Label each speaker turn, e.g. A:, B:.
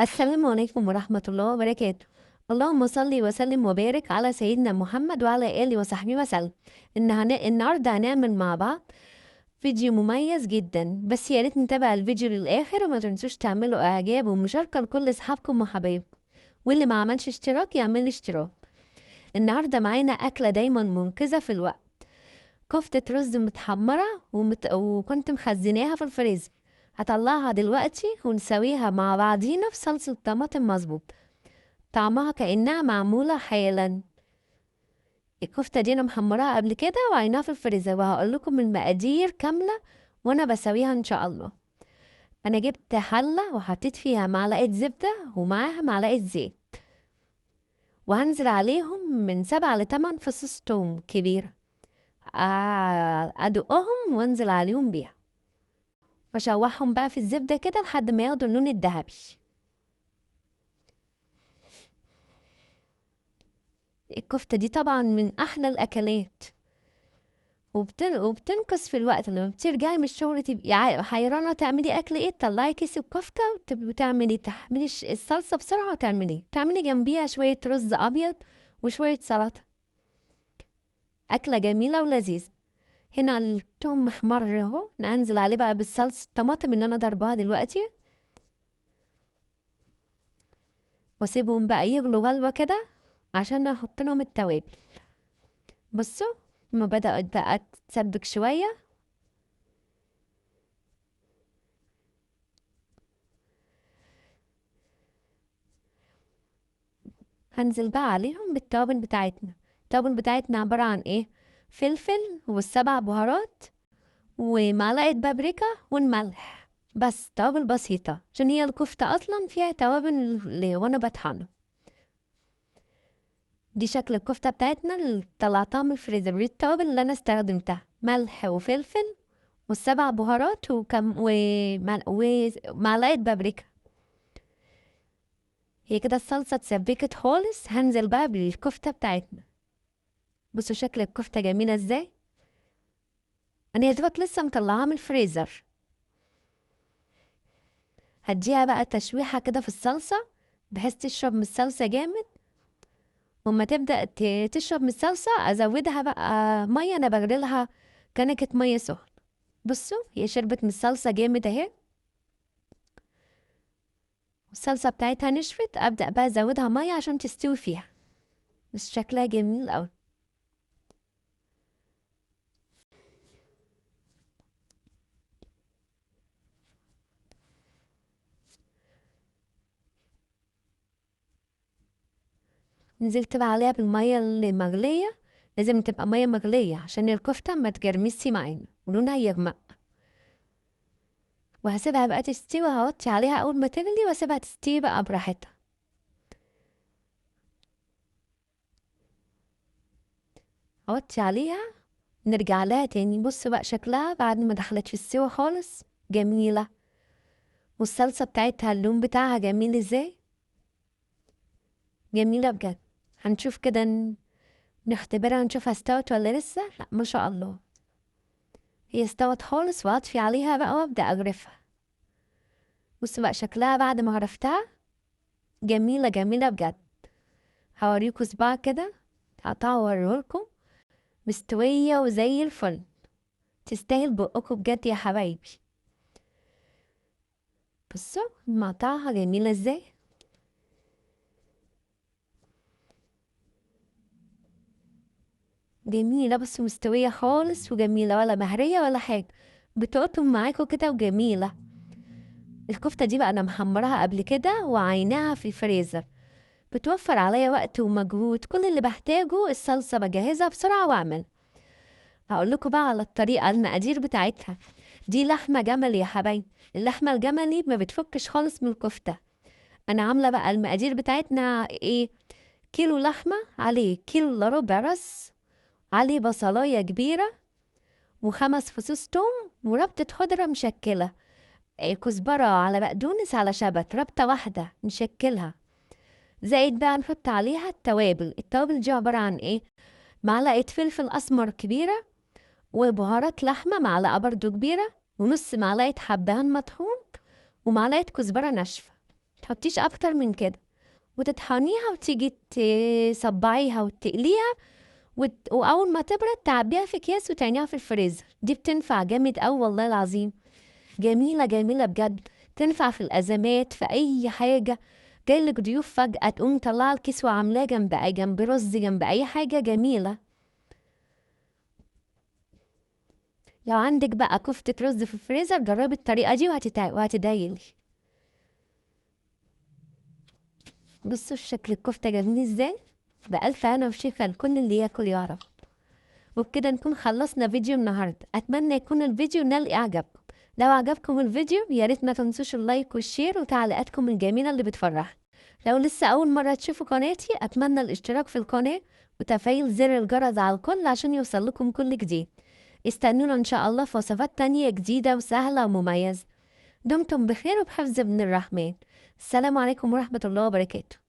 A: السلام عليكم ورحمة الله وبركاته. اللهم صل وسلم وبارك على سيدنا محمد وعلى آله وصحبه وسلم. النهارده هنعمل مع بعض فيديو مميز جدا، بس يا ريت نتابع الفيديو للآخر وما تنسوش تعملوا إعجاب ومشاركة لكل أصحابكم وحبايبكم، واللي ما عملش اشتراك يعمل اشتراك. النهارده معانا أكلة دايما منقذة في الوقت، كفتة رز متحمرة وكنت مخزناها في الفريزر. هطلعها دلوقتي ونسويها مع بعضينا في صلصة طماطم مظبوط، طعمها كأنها معمولة حالا. الكفتة دي أنا محمراها قبل كده وعيناها في الفريزر، وهقول لكم المقادير كاملة وأنا بسويها إن شاء الله. أنا جبت حلة وحطيت فيها معلقة زبدة ومعاها معلقة زيت، وهنزل عليهم من 7 ل8 فصوص توم كبيرة، أدقهم وانزل عليهم بيها واشوحهم بقى في الزبدة كده لحد ما ياخدوا اللون الذهبي. الكفتة دي طبعا من أحلى الأكلات، وبتنقذ في الوقت. لما بترجعي من الشغل تبقي حيرانة تعملي أكل ايه، تطلعي كيس الكفتة وتعملي تحملي الصلصة بسرعة، تعملي جنبيها شوية رز أبيض وشوية سلطة. أكلة جميلة ولذيذة. هنا التوم محمر اهو، ننزل عليه بقى بالصلصة الطماطم اللي أنا ضربها دلوقتي، واسيبهم بقى يغلوا غلوة كده عشان احط لهم التوابل. بصوا ما بدأت بقى تسبك شوية، هنزل بقى عليهم بالتوابل بتاعتنا. التوابل بتاعتنا عبارة عن ايه؟ فلفل والسبع بهارات ومعلقة بابريكا والملح، بس توابل بسيطة عشان هي الكفتة أصلا فيها توابل وانا بطحنها. دي شكل الكفتة بتاعتنا اللي طلعتها من الفريزر. دي التوابل اللي أنا استخدمتها: ملح وفلفل والسبع بهارات ومعلقة بابريكا. هي كده الصلصة اتسبكت خالص، هنزل بقى بالكفتة بتاعتنا. بصوا شكل الكفتة جميلة ازاي. انا يا دوبك لسه مطلعاها من الفريزر. هديها بقى تشويحة كده في الصلصة بحيث تشرب من الصلصة جامد، وما تبدأ تشرب من الصلصة ازودها بقى مية. انا بغليلها كنكة مية سخنة. بصوا هي شربت من الصلصة جامد اهي، الصلصة بتاعتها نشفت، ابدأ بقى ازودها مية عشان تستوي فيها. بس شكلها جميل اوي. نزلت بقى عليها بالمية المغلية، لازم تبقى مية مغلية عشان الكفتة ما تجرمسي معانا ولونها يغمق. وهسيبها بقى تستوي، هوطي عليها أول ما تغلي واسيبها تستوي بقى براحتها. هوطي عليها، نرجع لها تاني. بص بقى شكلها بعد ما دخلت في السوا خالص جميلة، والصلصة بتاعتها اللون بتاعها جميل ازاي، جميلة بجد. هنشوف كده نختبرها نشوفها استوت ولا لسه. لا ما شاء الله هي استوت خالص، واطفي عليها بقى وابدأ اغرفها. بص بقى شكلها بعد ما غرفتها جميلة جميلة بجد. هوريكوا صباع كده، هقطعه واوريهولكم مستوية وزي الفل. تستاهل بقكم بجد يا حبايبي. بصوا مقطعها جميلة ازاي، جميلة. بس مستوية خالص وجميلة، ولا مهرية ولا حاجة، بتقطم معاكوا كده وجميلة. الكفتة دي بقى أنا محمراها قبل كده وعيناها في الفريزر، بتوفر عليا وقت ومجهود. كل اللي بحتاجه الصلصة بجهزها بسرعة واعمل. هقول لكم بقى على الطريقة المقادير بتاعتها. دي لحمة جملي يا حبايبي، اللحمة الجملي ما بتفكش خالص من الكفتة. أنا عاملة بقى المقادير بتاعتنا ايه: كيلو لحمة عليه كيلو إلا ربع رز، عليه بصلاية كبيرة وخمس فصوص توم وربطة خضرة مشكلة، كزبرة على بقدونس على شبت، ربطة واحدة نشكلها. زائد بقى نحط عليها التوابل دي عبارة عن ايه: معلقة فلفل أسمر كبيرة، وبهارات لحمة معلقة برضو كبيرة، ونص معلقة حبهان مطحون، ومعلقة كزبرة ناشفة. تحطيش أكتر من كده، وتطحنيها وتيجي تصبعيها وتقليها وأول ما تبرد تعبيها في أكياس وتعينيها في الفريزر. دي بتنفع جامد أوي والله العظيم، جميلة جميلة بجد، تنفع في الأزمات في أي حاجة. جايلك ضيوف فجأة تقوم مطلعة الكيس وعاملاه جنب رز جنب أي حاجة جميلة. لو عندك بقى كفتة رز في الفريزر جربي الطريقة دي وهتدعيلي. بصوا شكل الكفتة جميل ازاي، بألف هنا وشفا لكل اللي ياكل يعرف. وبكده نكون خلصنا فيديو النهاردة، أتمنى يكون الفيديو نال إعجابكم. لو عجبكم الفيديو ياريت ما تنسوش اللايك والشير وتعليقاتكم الجميلة اللي بتفرح. لو لسه أول مرة تشوفوا قناتي أتمنى الاشتراك في القناة وتفعيل زر الجرس على الكل عشان يوصل لكم كل جديد. استنونا إن شاء الله في وصفات تانية جديدة وسهلة ومميزة. دمتم بخير وبحفظ من الرحمن. السلام عليكم ورحمة الله وبركاته.